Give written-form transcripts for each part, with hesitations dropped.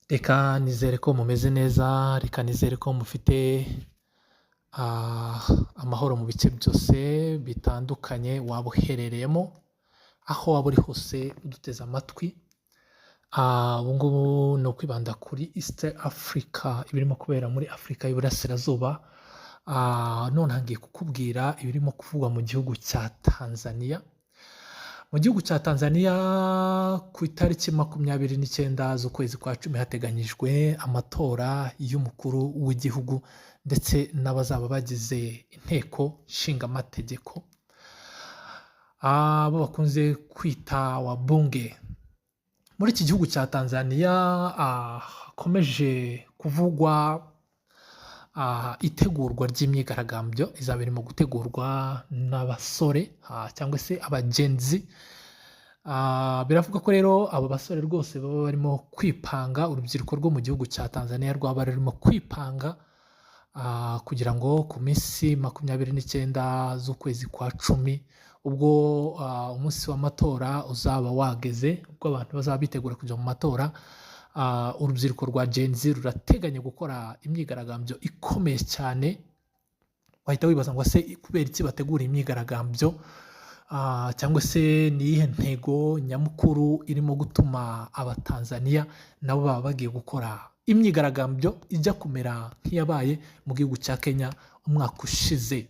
Reka nizere ko mumeze neza, reka nizere ko mufite amahoro mu bice byose bitandukanye waba uherereyemo, aho waba uri hose uduteze amatwi. Ubu ngubu ni ukwibanda kuri East Africa, ibirimo kubera muri Afurika y'Iburasirazuba. None ngiye kukubwira ibirimo kuvugwa mu gihugu cya Tanzania. Mu gihugu cya Tanzania ku itariki 29 z'ukwezi kwa 10 hateganyijwe amatora y'umukuru w'igihugu ndetse n'abazaba bagize inteko nshingamategeko, abo bakunze kwita wabunge. Muri iki gihugu cya Tanzania hakomeje kuvugwa itegurwa ry'imyigaragambyo izaba irimo gutegurwa n'abasore cyangwa se abagenzi. Biravuga ko rero abo basore rwose baba barimo kwipanga, urubyiruko rwo mu gihugu cya Tanzania rwaba rurimo kwipanga kugira ngo ku minsi 29 z'ukwezi kwa 10 ubwo umunsi w'amatora uzaba wageze, ubwo abantu bazaba bitegura kujya mu matora, urubyiruko rwa Gen Z rurateganya gukora imyigaragambyo ikomeye cyane. Wahita wibaza ngo se kubera iki bategura imyigaragambyo, cyangwa se ni iyihe ntego nyamukuru irimo gutuma abatanzania nabo baba bagiye gukora imyigaragambyo ijya kumera nk'iyabaye mu gihugu cya Kenya umwaka ushize.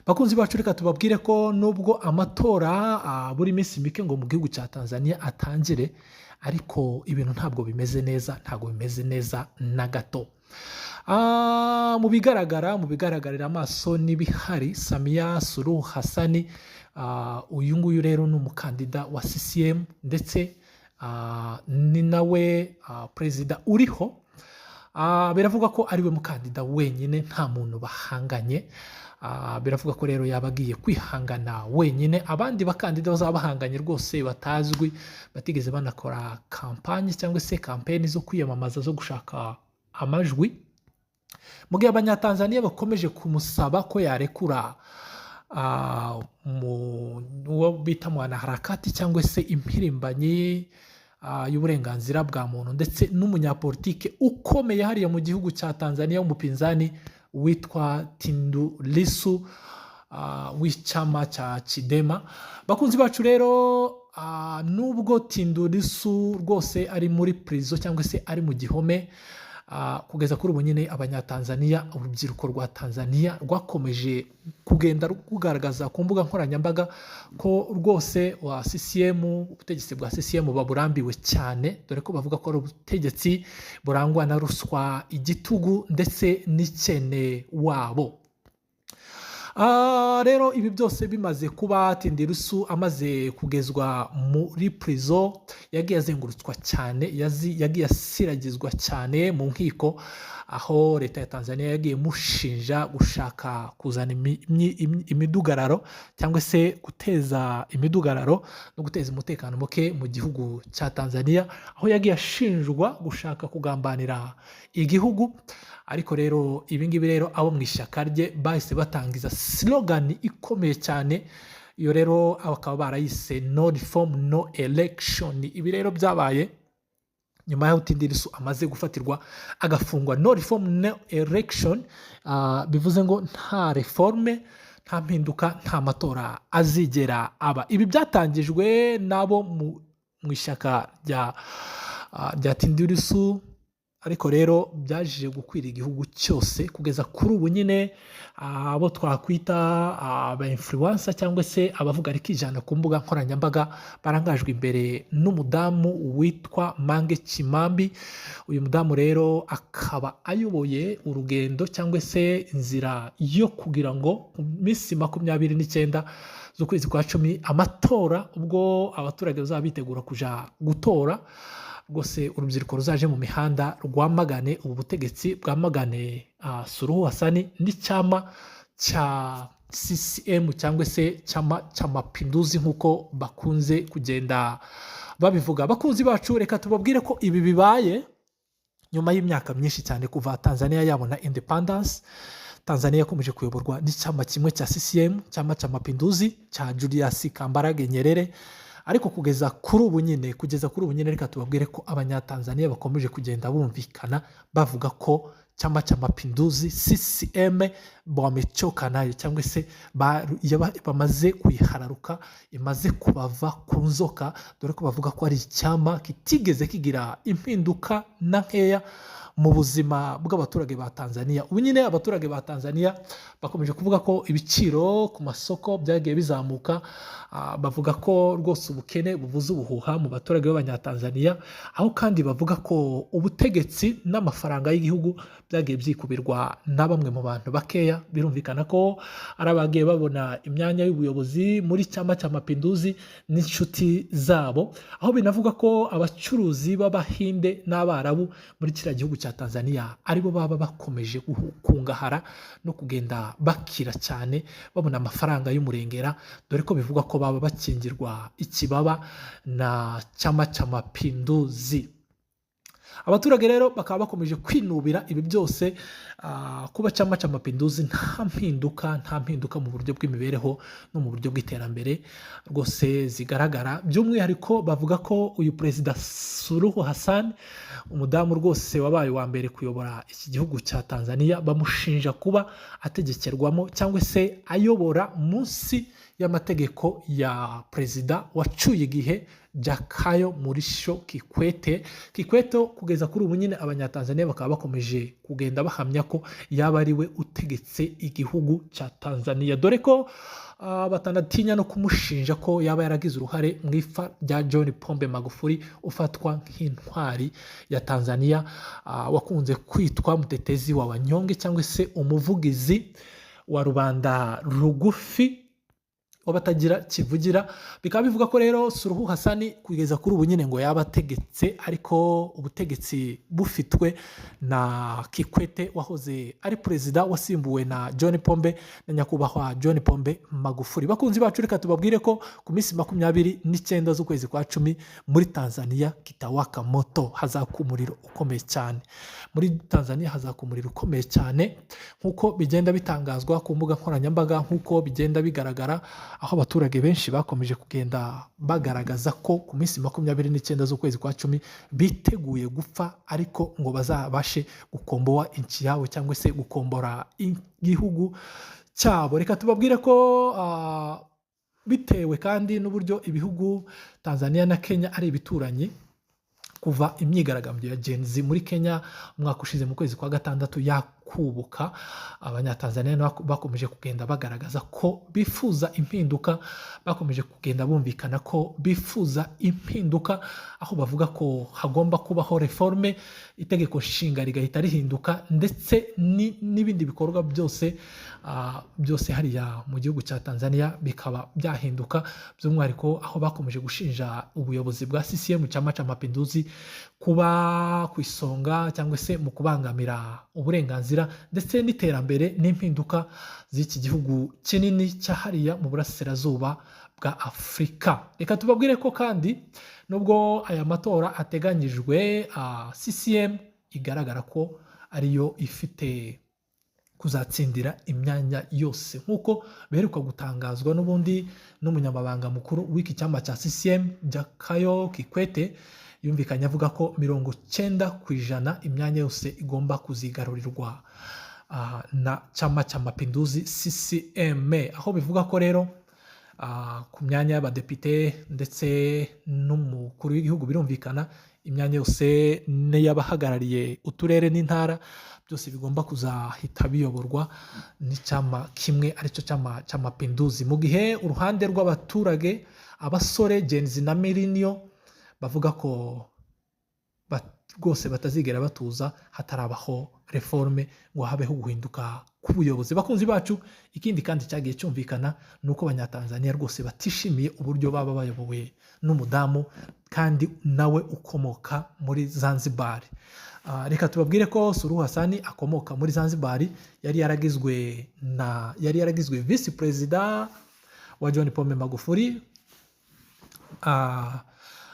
Bakunzi bacu, reka tubabwire ko nubwo amatora buri minsi mike ngo mu gihugu cya Tanzania atangire, ariko ibintu ntabwo bimeze neza na gato. Mu bigaragarira amaso n'ibihari, Samia Suluhu Hassan, uyu nguyu rero ni umukandida wa CCM ndetse ni nawe perezida uriho. Biravuga ko ariwe mukandida wenyine, nta muntu bahanganye. Biravuga ko rero yaba agiye kwihangana wenyine. Abandi bakandida bazaba bahanganye rwose batazwi, batigeze banakora kampanye cyangwa se kampeni zo kwiyamamaza zo gushaka amajwi. Mu gihe abanyatanzania bakomeje kumusaba ko yarekura uwo bita mwanaharakati cyangwa se impirimbanyi y'uburenganzira bwa muntu ndetse n'umunyapolitike ukomeye hariya mu gihugu cya Tanzania w'umupinzani witwa Tundu Lissu w'icyama cya Chadema. Bakunzi bacu rero, nubwo Tundu Lissu rwose ari muri prison cyangwa se ari mu gihome, kugeza kuri ubu nyine abanyatanzania, urubyiruko rwa Tanzania rwakomeje kugenda rugaragaza ku mbuga nkoranyambaga ko rwose ubutegetsi bwa CCM baburambiwe cyane, dore ko bavuga ko ari ubutegetsi burangwa na ruswa, igitugu ndetse n'ikene wabo. Rero ibi byose bimaze kuba, Tundu Lissu amaze kugezwa muri prison, yagiye azengurutswa cyane, yagiye asiragizwa cyane mu nkiko, aho leta ya Tanzania yagiye mushinja gushaka kuzana imidugararo cyangwa se guteza imidugararo no guteza umutekano muke mu gihugu cya Tanzania, aho yagiye ashinjwa gushaka kugambanira igihugu. Ariko rero ibingibi rero abo mu ishyaka rye bahise batangiza slogan ikomeye cyane, iyo rero bakaba barayise no reform no election. Ibi rero byabaye nyuma y'aho Tundu Lissu amaze gufatirwa agafungwa. No reform no election bivuze ngo nta reforme, nta mpinduka, nta matora azigera aba. Ibi byatangijwe nabo mu ishyaka rya Tundu Lissu, ariko rero byaje gukwira igihugu cyose. Kugeza kuri ubu nyine abo twakwita aba influencer cyangwa se abavuga rikijana ku mbuga nkoranyambaga barangajwe imbere n'umudamu witwa Mange Kimambi. Uyu mudamu rero akaba ayoboye urugendo cyangwa se inzira yo kugira ngo mu minsi 29 z'ukwezi kwa 10 amatora, ubwo abaturage bazaba bitegura kuja gutora, rwose urubyiruko ruzaje mu mihanda rwamagane ubu butegetsi, bwamagane Suluhu Hassan n'icyama cya CCM cyangwa se cy'amapinduzi nk'uko bakunze kugenda babivuga. Bakunzi bacu, reka tubabwire ko ibi bibaye nyuma y'imyaka myinshi cyane kuva Tanzania yabona independence. Tanzania yakomeje kuyoborwa n'icyama kimwe cya CCM, cyama cy'amapinduzi cya Julius Kambarage Nyerere. ariko kugeza kuri ubu nyine reka tubabwire ko abanyatanzania bakomeje kugenda bumvikana bavuga ko Chama cha Mapinduzi CCM wamechoka nayo, cyangwa se bamaze kuyihararuka, imaze kubava ku nzoka, dore ko bavuga ko ari icyama kitigeze kigira impinduka na nkeya mu buzima bw'abaturage ba Tanzania. Ubu nyine abaturage ba Tanzania bakomeje kuvuga ko ibiciro ku masoko byagiye bizamuka, bavuga ko rwose ubukene buvuze ubuhuha mu baturage b'abanyatanzania, aho kandi bavuga ko ubutegetsi n'amafaranga y'igihugu byagiye byikubirwa na bamwe mu bantu bakeya. Birumvikana ko ari abagiye babona imyanya y'ubuyobozi muri Chama cha Mapinduzi n'inshuti zabo, aho binavuga ko abacuruzi b'Abahinde n'Abarabu muri kiriya gihugu cya Tanzania aribo baba bakomeje kungahara no kugenda bakira cyane, babona amafaranga y'umurengera, dore ko bivuga ko baba bakingirwa ikibaba na Chama cha Mapinduzi. Abaturage rero bakaba bakomeje kwinubira ibi byose, kuba Chama cha Mapinduzi nta mpinduka mu buryo bw'imibereho no mu buryo bw'iterambere rwose zigaragara. By'umwihariko bavuga ko uyu Perezida Suluhu Hassan, umudamu rwose wabaye wa mbere kuyobora iki gihugu cya Tanzania, bamushinja kuba ategekerwamo cyangwa se ayobora munsi y'amategeko ya Perezida wacuye igihe Jakaya Mrisho Kikwete. Kugeza kuri ubu nyine abanyatanzania bakaba bakomeje kugenda bahamya ko yaba ari we utegetse igihugu cya Tanzania, dore ko batanatinya no kumushinja ko yaba yaragize uruhare mu ifa rya John Pombe Magufuli, ufatwa nk'intwari ya Tanzania, wakunze kwitwa mutetezi wa wanyonge cyangwa se umuvugizi wa rubanda rugufi wabatagira kivugira. Bikaba bivuga ko rero Suluhu Hassan kugeza kuri ubu nyine ngo yaba ategetse, ariko ubutegetsi bufitwe na Kikwete wahoze ari perezida wasimbuwe na John Pombe na nyakubahwa John Pombe Magufuli. Bakunzi bacu, reka tubabwire ko ku minsi 29 z'ukwezi kwa 10 muri Tanzania kitawaka moto, hazaka umuriro ukomeye cyane muri Tanzania, hazaka umuriro ukomeye cyane nkuko bigenda bitangazwa ku mbuga nkoranyambaga, nkuko bigenda bigaragara, aho abaturage benshi bakomeje kugenda bagaragaza ko ku minsi 29 z'ukwezi kwa 10 biteguye gupfa, ariko ngo bazabashe gukomboa inchi yabo cyangwa se gukombora igihugu cyabo. Reka tubabwire ko bitewe kandi n'uburyo ibihugu Tanzania na Kenya ari ibituranyi, kuva imyigaragambyo ya Gen Z muri Kenya umwaka ushize mu kwezi kwa 6 yakubuka, abanyatanzania bakomeje kugenda bagaragaza ko bifuza impinduka, bakomeje kugenda bumvikana ko bifuza impinduka, aho bavuga ko hagomba kubaho reforme, itegeko nshinga rigahita rihinduka, ndetse n'ibindi bikorwa byose hariya mu gihugu cya Tanzania bikaba byahinduka. By'umwihariko aho bakomeje gushinja ubuyobozi bwa CCM Chama cha Mapinduzi kuba ku isonga cyangwa se mu kubangamira uburenganzira ndetse n'iterambere n'impinduka z'iki gihugu kinini cyahariya mu burasirazuba bwa Afurika. Reka tubabwire ko kandi nubwo aya matora ateganyijwe, CCM igaragara ko ariyo ifite kuzatsindira imyanya yose, nkuko beruka gutangazwa n'ubundi n'umunyamabanga mukuru w'iki cyama cya CCM Jakaya Kikwete, yumvikanye avuga ko 90% imyanya yose igomba kuzigarurirwa na Chama cha Mapinduzi CCM, aho bivuga ko rero ku myanya y'abadepite ndetse n'umukuru w'igihugu birumvikana imyanya yose n'abahagarariye uturere n'intara byose bigomba kuzahita biyoborwa n'icyama kimwe, aricyo Chama cha Mapinduzi, mu gihe uruhande rw'abaturage abasore Gen Z na Millennial bavuga ko rwose batazigera batuza hatarabaho reforme ngo habeho guhinduka k'ubuyobozi. Bakunzi bacu, ikindi kandi cyagiye cyumvikana nuko abanyatanzania rwose batishimiye uburyo baba bayobowe n'umudamu kandi nawe ukomoka muri Zanzibar. Reka tubabwire ko Suluhu Hassan akomoka muri Zanzibar, yari yaragizwe vice president wa John Pombe Magufuli,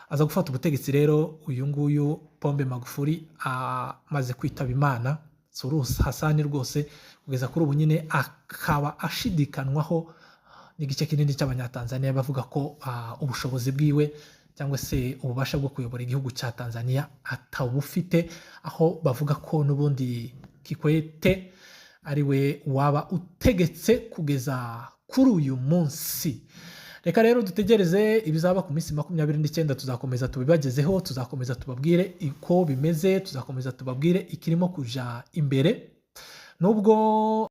aza gufata ubutegetsi rero uyu nguyu Pombe Magufuli amaze kwitaba Imana. Suluhu Hassan rwose kugeza kuri ubu nyine akaba ashidikanwaho n'igice kinini cy'abanyatanzania bavuga ko ubushobozi bwiwe cyangwa se ububasha bwo kuyobora igihugu cya Tanzania atabufite, aho bavuga ko n'ubundi Kikwete ariwe waba utegetse kugeza kuri uyu munsi. Reka rero dutegereze ibizaba ku minsi 29, tuzakomeza tubibagezeho, tuzakomeza tubabwire uko bimeze, tuzakomeza tubabwire ikirimo kuja imbere. Nubwo